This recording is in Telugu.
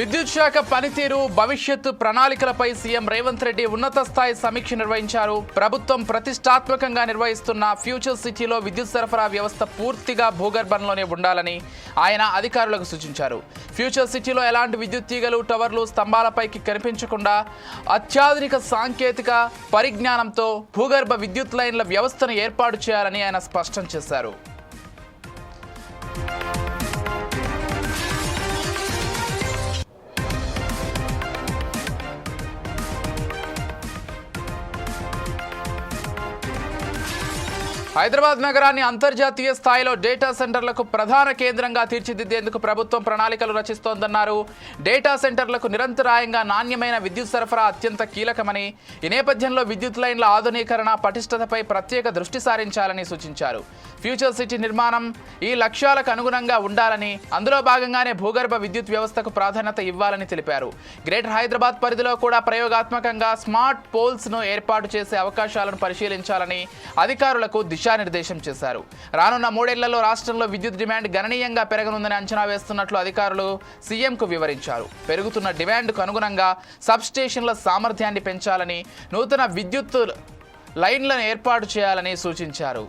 విద్యుత్ శాఖ పనితీరు భవిష్యత్తు ప్రణాళికలపై సీఎం రేవంత్ రెడ్డి ఉన్నత స్థాయి సమీక్ష నిర్వహించారు. ప్రభుత్వం ప్రతిష్టాత్మకంగా నిర్వహిస్తున్న ఫ్యూచర్ సిటీలో విద్యుత్ సరఫరా వ్యవస్థ పూర్తిగా భూగర్భంలోనే ఉండాలని ఆయన అధికారులకు సూచించారు. ఫ్యూచర్ సిటీలో ఎలాంటి విద్యుత్ తీగలు, టవర్లు, స్తంభాలపైకి కనిపించకుండా అత్యాధునిక సాంకేతిక పరిజ్ఞానంతో భూగర్భ విద్యుత్ లైన్ల వ్యవస్థను ఏర్పాటు చేయాలని ఆయన స్పష్టం చేశారు. హైదరాబాద్ నగరాన్ని అంతర్జాతీయ స్థాయిలో డేటా సెంటర్లకు ప్రధాన కేంద్రంగా తీర్చిదిద్దేందుకు ప్రభుత్వం ప్రణాళికలు రచిస్తోందన్నారు. డేటా సెంటర్లకు నిరంతరాయంగా నాణ్యమైన విద్యుత్ సరఫరా అత్యంత కీలకమని, ఈ నేపథ్యంలో విద్యుత్ లైన్ల ఆధునీకరణ, పటిష్టతపై ప్రత్యేక దృష్టి సారించాలని సూచించారు. ఫ్యూచర్ సిటీ నిర్మాణం ఈ లక్ష్యాలకు అనుగుణంగా ఉండాలని, అందులో భాగంగానే భూగర్భ విద్యుత్ వ్యవస్థకు ప్రాధాన్యత ఇవ్వాలని తెలిపారు. గ్రేటర్ హైదరాబాద్ పరిధిలో కూడా ప్రయోగాత్మకంగా స్మార్ట్ పోల్స్ను ఏర్పాటు చేసే అవకాశాలను పరిశీలించాలని అధికారులకు దిశానిర్దేశం చేశారు. రానున్న 3 ఏళ్లలో రాష్ట్రంలో విద్యుత్ డిమాండ్ గణనీయంగా పెరగనుందని అంచనా వేస్తున్నట్లు అధికారులు సీఎంకు వివరించారు. పెరుగుతున్న డిమాండ్కు అనుగుణంగా సబ్స్టేషన్ల సామర్థ్యాన్ని పెంచాలని, నూతన విద్యుత్ లైన్లను ఏర్పాటు చేయాలని సూచించారు.